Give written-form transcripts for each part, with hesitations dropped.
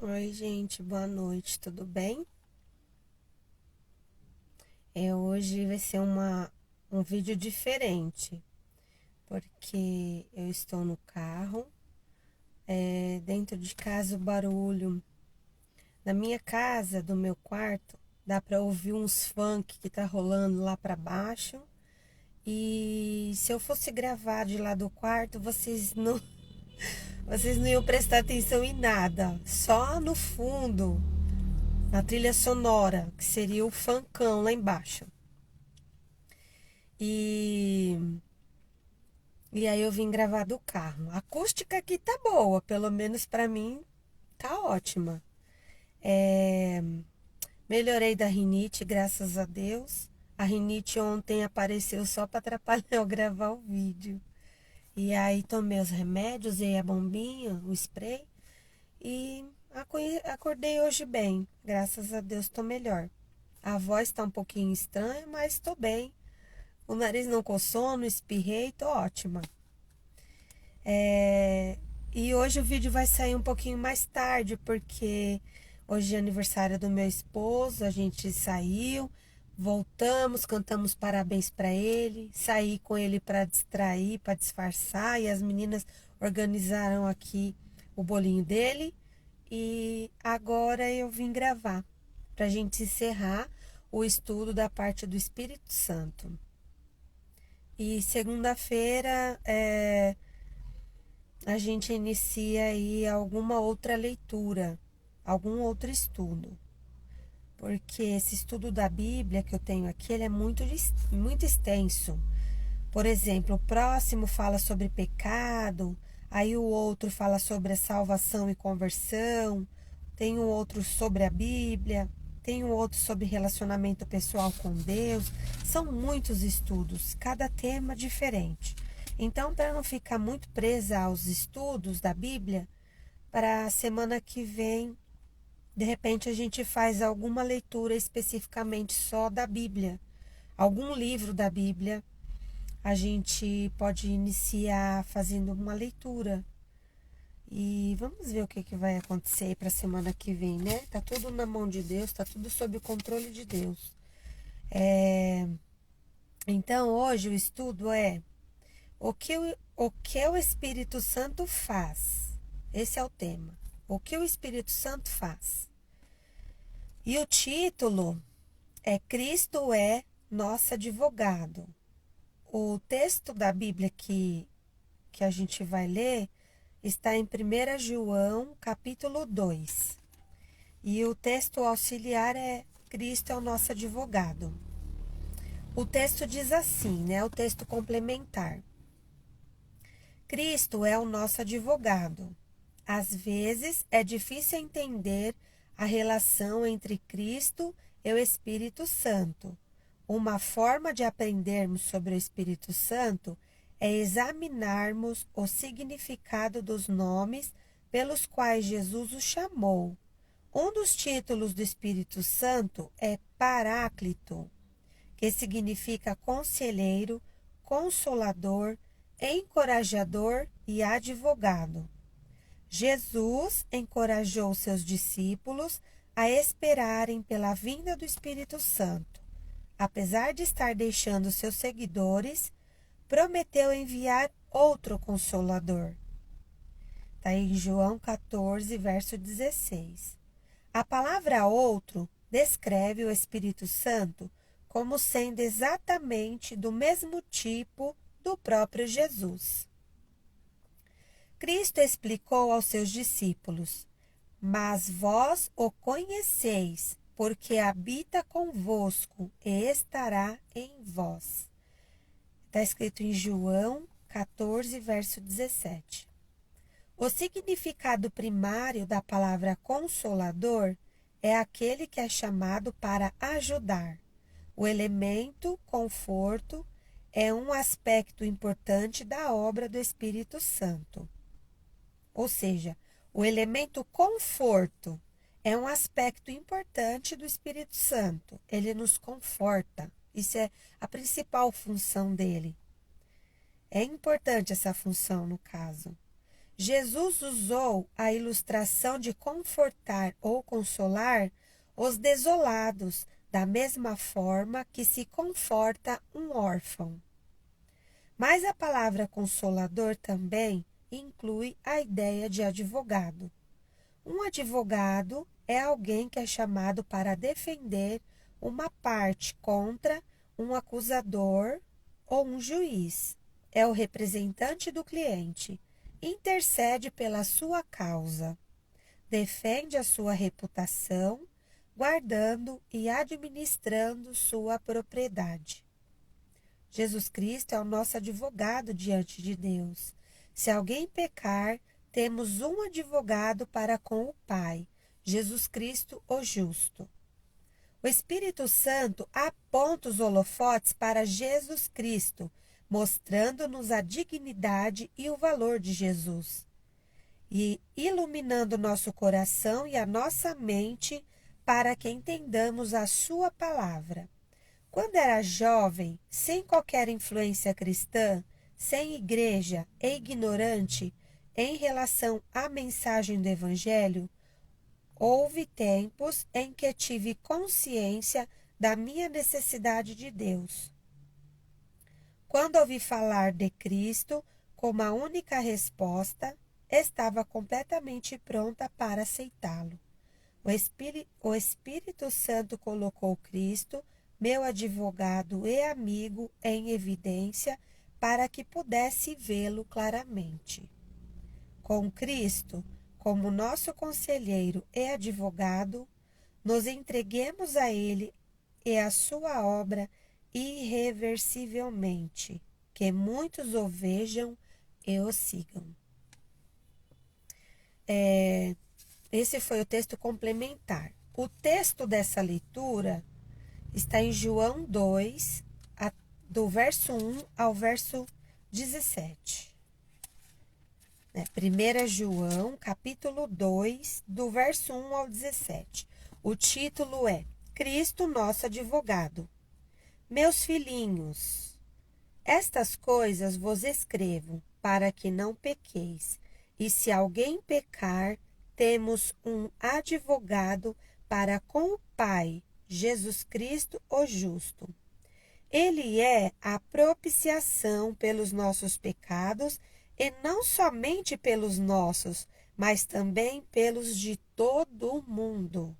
Oi, gente, boa noite, tudo bem? Hoje vai ser um vídeo diferente, porque eu estou no carro, dentro de casa o barulho. Na minha casa, do meu quarto, dá para ouvir uns funk que tá rolando lá para baixo. E se eu fosse gravar de lá do quarto, vocês não iam prestar atenção em nada, só no fundo, na trilha sonora, que seria o funkão lá embaixo. E, e aí eu vim gravar do carro. A acústica aqui tá boa, pelo menos pra mim tá ótima. É, melhorei da rinite, graças a Deus. A rinite ontem apareceu só para atrapalhar eu gravar o vídeo. E aí tomei os remédios, usei a bombinha, o spray e acordei hoje bem. Graças a Deus tô melhor. A voz tá um pouquinho estranha, mas tô bem. O nariz não coçou, não espirrei, tô ótima. É, e hoje o vídeo vai sair um pouquinho mais tarde, porque hoje é aniversário do meu esposo, a gente saiu, voltamos, cantamos parabéns para ele, saí com ele para distrair, para disfarçar, e as meninas organizaram aqui o bolinho dele. E agora eu vim gravar para a gente encerrar o estudo da parte do Espírito Santo. E segunda-feira a gente inicia aí alguma outra leitura, algum outro estudo. Porque esse estudo da Bíblia que eu tenho aqui, ele é muito extenso. Por exemplo, o próximo fala sobre pecado, aí o outro fala sobre a salvação e conversão, tem um outro sobre a Bíblia, tem um outro sobre relacionamento pessoal com Deus. São muitos estudos, cada tema diferente. Então, para não ficar muito presa aos estudos da Bíblia, para a semana que vem, de repente a gente faz alguma leitura especificamente só da Bíblia, algum livro da Bíblia. A gente pode iniciar fazendo uma leitura. E vamos ver o que vai acontecer para a semana que vem, né? Tá tudo na mão de Deus, tá tudo sob o controle de Deus. Então, hoje o estudo é o que o Espírito Santo faz. Esse é o tema. O que o Espírito Santo faz. E o título é Cristo é nosso advogado. O texto da Bíblia que a gente vai ler está em 1 João, capítulo 2. E o texto auxiliar é Cristo é o nosso advogado. O texto diz assim, né? O texto complementar. Cristo é o nosso advogado. Às vezes é difícil entender a relação entre Cristo e o Espírito Santo. Uma forma de aprendermos sobre o Espírito Santo é examinarmos o significado dos nomes pelos quais Jesus o chamou. Um dos títulos do Espírito Santo é Paráclito, que significa conselheiro, consolador, encorajador e advogado. Jesus encorajou seus discípulos a esperarem pela vinda do Espírito Santo. Apesar de estar deixando seus seguidores, prometeu enviar outro consolador. Está em João 14, verso 16. A palavra outro descreve o Espírito Santo como sendo exatamente do mesmo tipo do próprio Jesus. Cristo explicou aos seus discípulos: Mas vós o conheceis, porque habita convosco e estará em vós. Está escrito em João 14, verso 17. O significado primário da palavra consolador é aquele que é chamado para ajudar. O elemento conforto é um aspecto importante da obra do Espírito Santo. Ou seja, o elemento conforto é um aspecto importante do Espírito Santo. Ele nos conforta. Isso é a principal função dele. É importante essa função no caso. Jesus usou a ilustração de confortar ou consolar os desolados, da mesma forma que se conforta um órfão. Mas a palavra consolador também inclui a ideia de advogado. Um advogado é alguém que é chamado para defender uma parte contra um acusador ou um juiz. É o representante do cliente, intercede pela sua causa, defende a sua reputação, guardando e administrando sua propriedade. Jesus Cristo é o nosso advogado diante de Deus. Se alguém pecar, temos um advogado para com o Pai, Jesus Cristo, o justo. O Espírito Santo aponta os holofotes para Jesus Cristo, mostrando-nos a dignidade e o valor de Jesus, e iluminando nosso coração e a nossa mente para que entendamos a sua palavra. Quando era jovem, sem qualquer influência cristã, sem igreja e ignorante em relação à mensagem do Evangelho, houve tempos em que tive consciência da minha necessidade de Deus. Quando ouvi falar de Cristo como a única resposta, estava completamente pronta para aceitá-lo. O Espírito Santo colocou Cristo, meu advogado e amigo, em evidência para que pudesse vê-lo claramente. Com Cristo, como nosso conselheiro e advogado, nos entreguemos a Ele e a sua obra irreversivelmente, que muitos o vejam e o sigam. Esse foi o texto complementar. O texto dessa leitura está em João 2, do verso 1 ao verso 17. 1 João, capítulo 2, do verso 1 ao 17. O título é Cristo, nosso advogado. Meus filhinhos, estas coisas vos escrevo para que não pequeis. E se alguém pecar, temos um advogado para com o Pai, Jesus Cristo, o justo. Ele é a propiciação pelos nossos pecados, e não somente pelos nossos, mas também pelos de todo o mundo.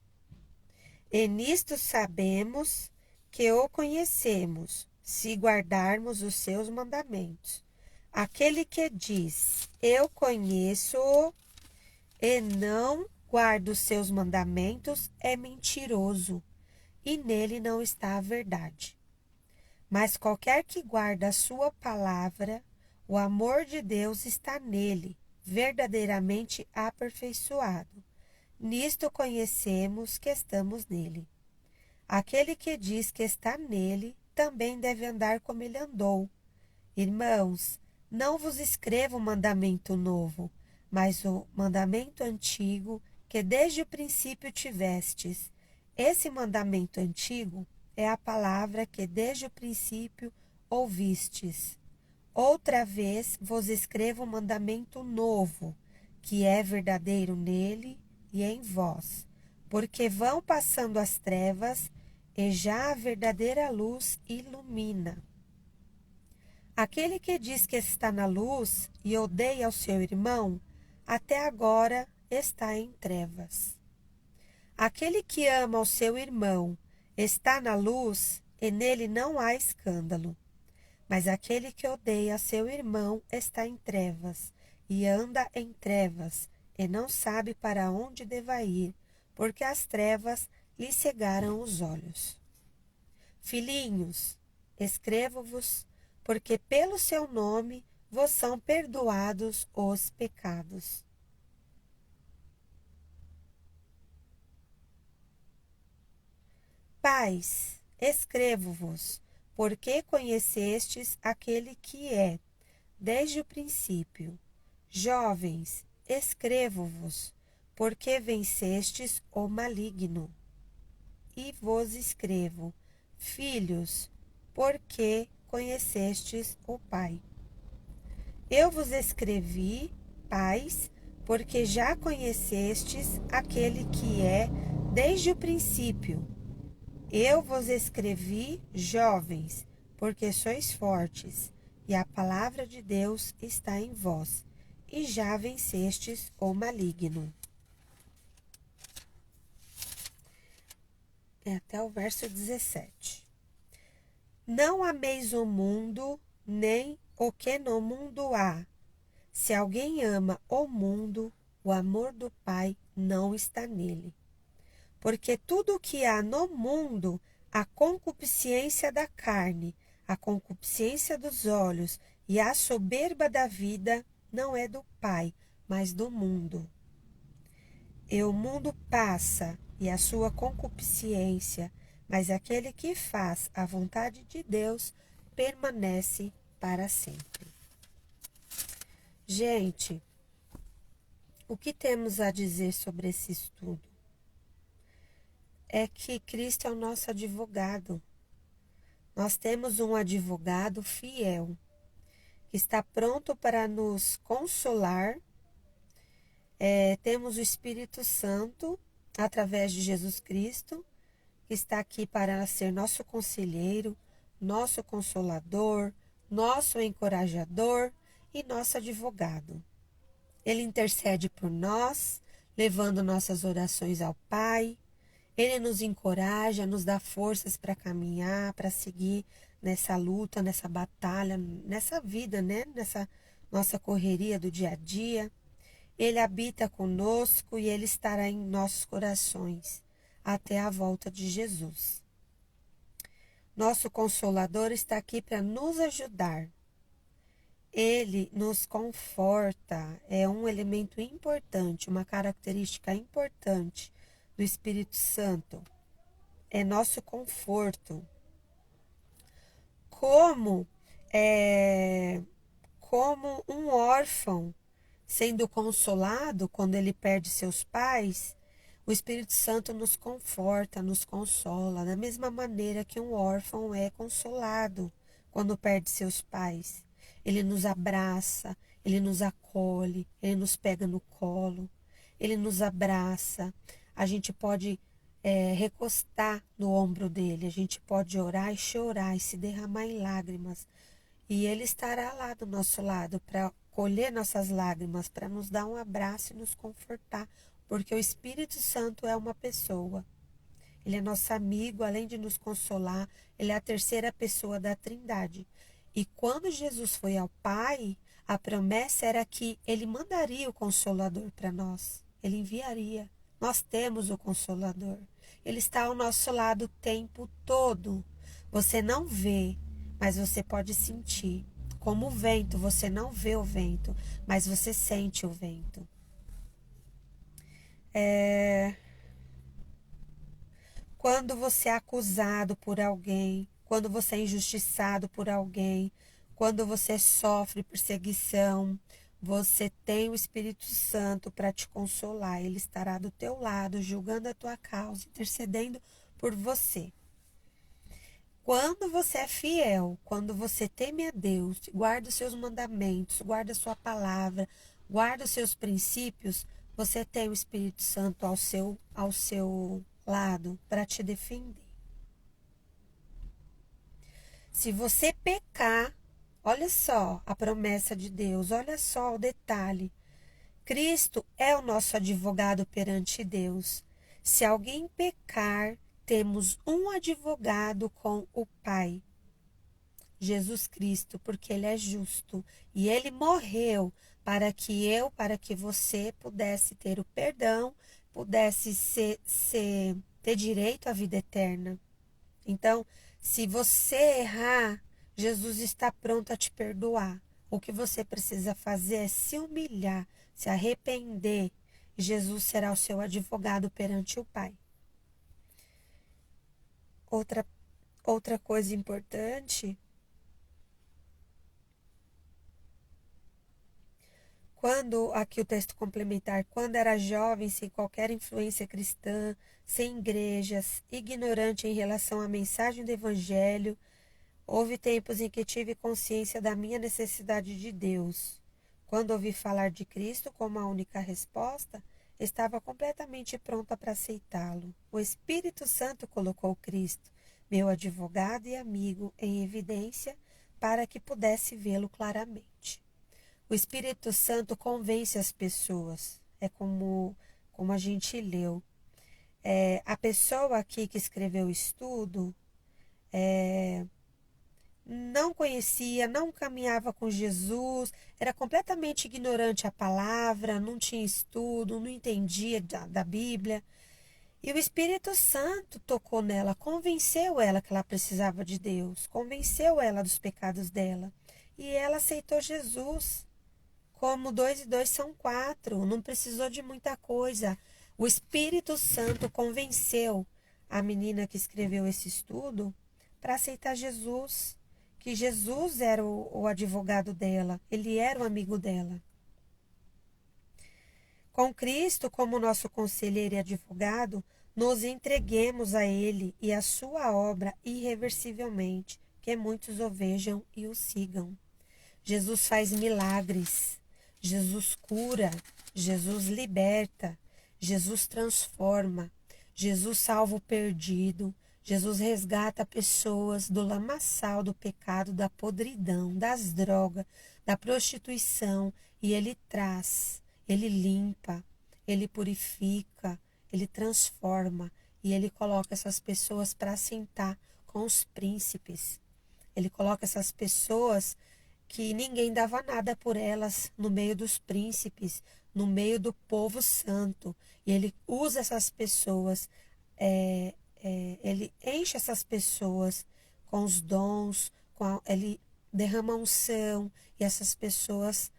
E nisto sabemos que o conhecemos, se guardarmos os seus mandamentos. Aquele que diz, eu conheço-o, e não guarda os seus mandamentos, é mentiroso, e nele não está a verdade. Mas qualquer que guarda a sua palavra, o amor de Deus está nele, verdadeiramente aperfeiçoado. Nisto conhecemos que estamos nele. Aquele que diz que está nele, também deve andar como ele andou. Irmãos, não vos escrevo um mandamento novo, mas o mandamento antigo que desde o princípio tivestes. Esse mandamento antigo é a palavra que desde o princípio ouvistes. Outra vez vos escrevo um mandamento novo, que é verdadeiro nele e em vós, porque vão passando as trevas e já a verdadeira luz ilumina. Aquele que diz que está na luz e odeia o seu irmão, até agora está em trevas. Aquele que ama o seu irmão está na luz e nele não há escândalo. Mas aquele que odeia seu irmão está em trevas e anda em trevas e não sabe para onde deva ir, porque as trevas lhe cegaram os olhos. Filhinhos, escrevo-vos, porque pelo seu nome vos são perdoados os pecados. Pais, escrevo-vos, porque conhecestes aquele que é, desde o princípio. Jovens, escrevo-vos, porque vencestes o maligno. E vos escrevo, filhos, porque conhecestes o Pai. Eu vos escrevi paz, porque já conhecestes aquele que é desde o princípio. Eu vos escrevi, jovens, porque sois fortes, e a palavra de Deus está em vós, e já vencestes o maligno. Até o verso 17. Não ameis o mundo, nem o que no mundo há. Se alguém ama o mundo, o amor do Pai não está nele. Porque tudo o que há no mundo, a concupiscência da carne, a concupiscência dos olhos e a soberba da vida, não é do Pai, mas do mundo. E o mundo passa e a sua concupiscência, mas aquele que faz a vontade de Deus permanece para sempre. Gente, o que temos a dizer sobre esse estudo? É que Cristo é o nosso advogado. Nós temos um advogado fiel, que está pronto para nos consolar. Temos o Espírito Santo, através de Jesus Cristo, que está aqui para ser nosso conselheiro, nosso consolador, nosso encorajador e nosso advogado. Ele intercede por nós, levando nossas orações ao Pai. Ele nos encoraja, nos dá forças para caminhar, para seguir nessa luta, nessa batalha, nessa vida, né? Nessa nossa correria do dia a dia. Ele habita conosco e ele estará em nossos corações até a volta de Jesus. Nosso Consolador está aqui para nos ajudar. Ele nos conforta, é um elemento importante, uma característica importante do Espírito Santo. É nosso conforto. Como um órfão sendo consolado quando ele perde seus pais, o Espírito Santo nos conforta, nos consola, da mesma maneira que um órfão é consolado quando perde seus pais. Ele nos abraça, ele nos acolhe, ele nos pega no colo, ele nos abraça. A gente pode recostar no ombro dele, a gente pode orar e chorar e se derramar em lágrimas. E ele estará lá do nosso lado para colher nossas lágrimas, para nos dar um abraço e nos confortar, porque o Espírito Santo é uma pessoa. Ele é nosso amigo, além de nos consolar, ele é a terceira pessoa da Trindade. E quando Jesus foi ao Pai, a promessa era que ele mandaria o Consolador para nós. Ele enviaria. Nós temos o Consolador. Ele está ao nosso lado o tempo todo. Você não vê, mas você pode sentir. Como o vento, você não vê o vento, mas você sente o vento. Quando você é acusado por alguém, quando você é injustiçado por alguém, quando você sofre perseguição, você tem o Espírito Santo para te consolar. Ele estará do teu lado, julgando a tua causa, intercedendo por você. Quando você é fiel, quando você teme a Deus, guarda os seus mandamentos, guarda a sua palavra, guarda os seus princípios, você tem o Espírito Santo ao seu lado para te defender. Se você pecar, olha só a promessa de Deus, olha só o detalhe. Cristo é o nosso advogado perante Deus. Se alguém pecar, temos um advogado com o Pai, Jesus Cristo, porque Ele é justo e Ele morreu para que você pudesse ter o perdão, pudesse ter direito à vida eterna. Então, se você errar, Jesus está pronto a te perdoar. O que você precisa fazer é se humilhar, se arrepender. E Jesus será o seu advogado perante o Pai. Outra coisa importante, aqui o texto complementar, quando era jovem, sem qualquer influência cristã, sem igrejas, ignorante em relação à mensagem do Evangelho, houve tempos em que tive consciência da minha necessidade de Deus. Quando ouvi falar de Cristo como a única resposta, estava completamente pronta para aceitá-lo. O Espírito Santo colocou Cristo, meu advogado e amigo, em evidência para que pudesse vê-lo claramente. O Espírito Santo convence as pessoas. É como a gente leu. A pessoa aqui que escreveu o estudo não conhecia, não caminhava com Jesus, era completamente ignorante à palavra, não tinha estudo, não entendia da Bíblia. E o Espírito Santo tocou nela, convenceu ela que ela precisava de Deus, convenceu ela dos pecados dela. E ela aceitou Jesus. Como 2 e 2 são 4, não precisou de muita coisa. O Espírito Santo convenceu a menina que escreveu esse estudo para aceitar Jesus, que Jesus era o advogado dela, ele era o amigo dela. Com Cristo como nosso conselheiro e advogado, nos entreguemos a Ele e a sua obra irreversivelmente, que muitos o vejam e o sigam. Jesus faz milagres, Jesus cura, Jesus liberta, Jesus transforma, Jesus salva o perdido, Jesus resgata pessoas do lamaçal do pecado, da podridão, das drogas, da prostituição, e Ele traz, Ele limpa, Ele purifica, Ele transforma, e Ele coloca essas pessoas para sentar com os príncipes. Ele coloca essas pessoas que ninguém dava nada por elas no meio dos príncipes, no meio do povo santo. E ele usa essas pessoas, ele enche essas pessoas com os dons, ele derrama unção, e essas pessoas,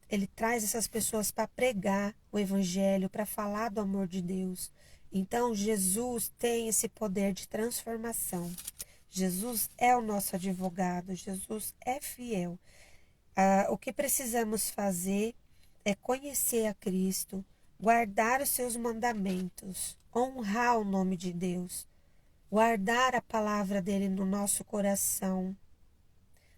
ele traz essas pessoas para pregar o evangelho, para falar do amor de Deus. Então, Jesus tem esse poder de transformação. Jesus é o nosso advogado, Jesus é fiel. O que precisamos fazer é conhecer a Cristo, guardar os seus mandamentos, honrar o nome de Deus, guardar a palavra dele no nosso coração,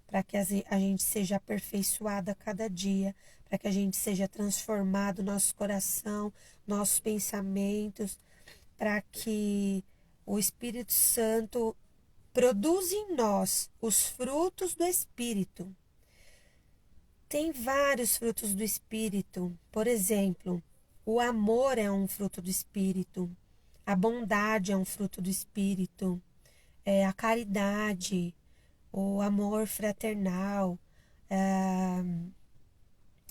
para que a gente seja aperfeiçoado a cada dia, para que a gente seja transformado, nosso coração, nossos pensamentos, para que o Espírito Santo produza em nós os frutos do Espírito. Tem vários frutos do Espírito. Por exemplo, o amor é um fruto do Espírito. A bondade é um fruto do Espírito. A caridade, o amor fraternal.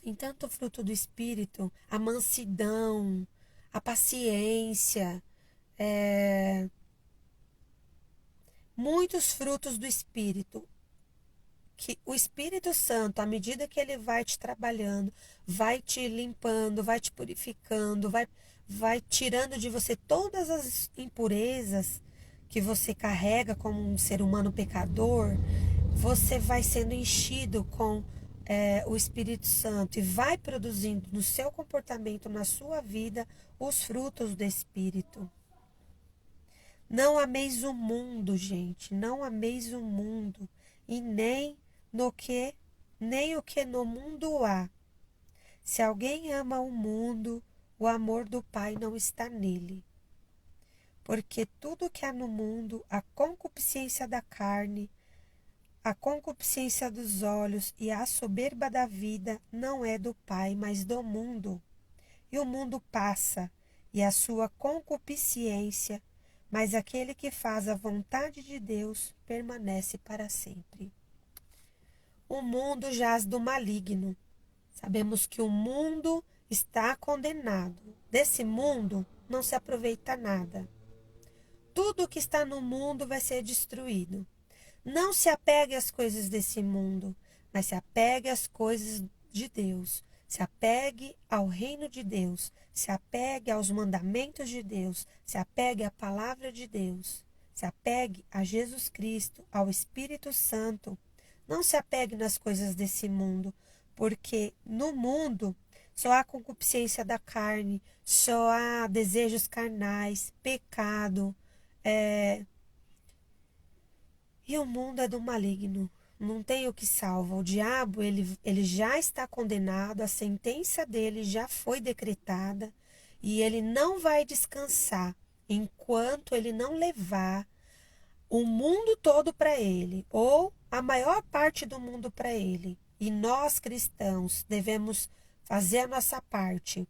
Tem tanto fruto do Espírito. A mansidão, a paciência. Muitos frutos do Espírito. Que o Espírito Santo, à medida que ele vai te trabalhando, vai te limpando, vai te purificando, vai tirando de você todas as impurezas que você carrega como um ser humano pecador, você vai sendo enchido com o Espírito Santo e vai produzindo no seu comportamento, na sua vida, os frutos do Espírito. Não ameis o mundo, gente, não ameis o mundo, e nem o que no mundo há. Se alguém ama o mundo, o amor do Pai não está nele. Porque tudo que há no mundo, a concupiscência da carne, a concupiscência dos olhos e a soberba da vida não é do Pai, mas do mundo. E o mundo passa, e a sua concupiscência, mas aquele que faz a vontade de Deus permanece para sempre. O mundo jaz do maligno. Sabemos que o mundo está condenado. Desse mundo não se aproveita nada. Tudo que está no mundo vai ser destruído. Não se apegue às coisas desse mundo, mas se apegue às coisas de Deus. Se apegue ao reino de Deus. Se apegue aos mandamentos de Deus. Se apegue à palavra de Deus. Se apegue a Jesus Cristo, ao Espírito Santo. Não se apegue nas coisas desse mundo, porque no mundo só há concupiscência da carne, só há desejos carnais, pecado. E o mundo é do maligno. Não tem o que salva. O diabo, ele já está condenado, a sentença dele já foi decretada e ele não vai descansar enquanto ele não levar o mundo todo para ele, ou a maior parte do mundo para ele. E nós cristãos devemos fazer a nossa parte.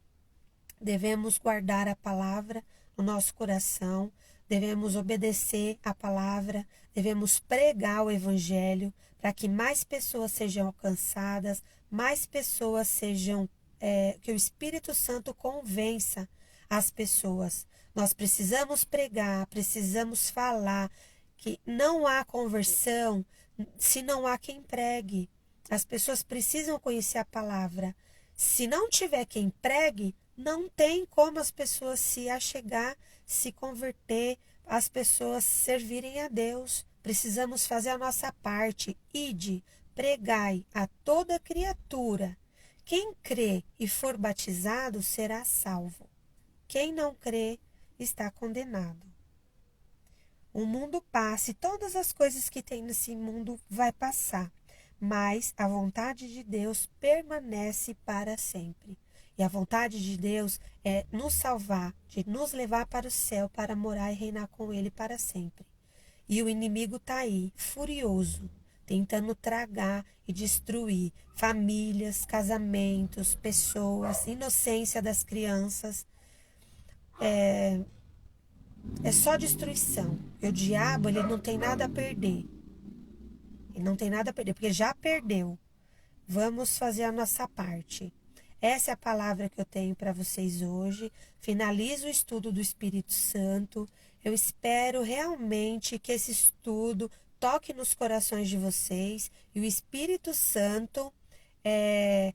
Devemos guardar a palavra no nosso coração, devemos obedecer a palavra, devemos pregar o evangelho para que mais pessoas sejam alcançadas, mais pessoas sejam, que o Espírito Santo convença as pessoas. Nós precisamos pregar, precisamos falar que não há conversão se não há quem pregue. As pessoas precisam conhecer a palavra. Se não tiver quem pregue, não tem como as pessoas se achegar, se converter, as pessoas servirem a Deus. Precisamos fazer a nossa parte. Ide, pregai a toda criatura. Quem crê e for batizado será salvo. Quem não crê está condenado. O mundo passa e todas as coisas que tem nesse mundo vai passar, mas a vontade de Deus permanece para sempre. E a vontade de Deus é nos salvar, de nos levar para o céu, para morar e reinar com Ele para sempre. E o inimigo está aí, furioso, tentando tragar e destruir famílias, casamentos, pessoas, inocência das crianças. É só destruição. E o diabo, ele não tem nada a perder. Ele não tem nada a perder, porque já perdeu. Vamos fazer a nossa parte. Essa é a palavra que eu tenho para vocês hoje. Finalizo o estudo do Espírito Santo. Eu espero realmente que esse estudo toque nos corações de vocês e o Espírito Santo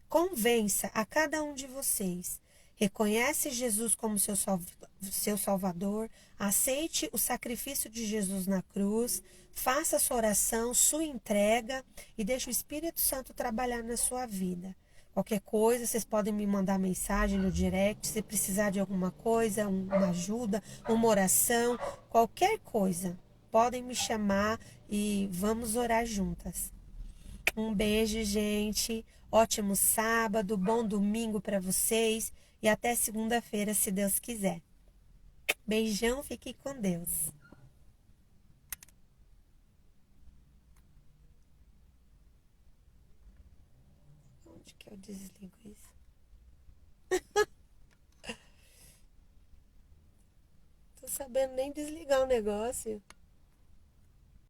convença a cada um de vocês. Reconhece Jesus como seu Salvador, aceite o sacrifício de Jesus na cruz, faça sua oração, sua entrega e deixe o Espírito Santo trabalhar na sua vida. Qualquer coisa, vocês podem me mandar mensagem no direct, se precisar de alguma coisa, uma ajuda, uma oração, qualquer coisa. Podem me chamar e vamos orar juntas. Um beijo, gente. Ótimo sábado, bom domingo para vocês e até segunda-feira, se Deus quiser. Beijão, fique com Deus. Onde que eu desligo isso? Tô sabendo nem desligar o negócio.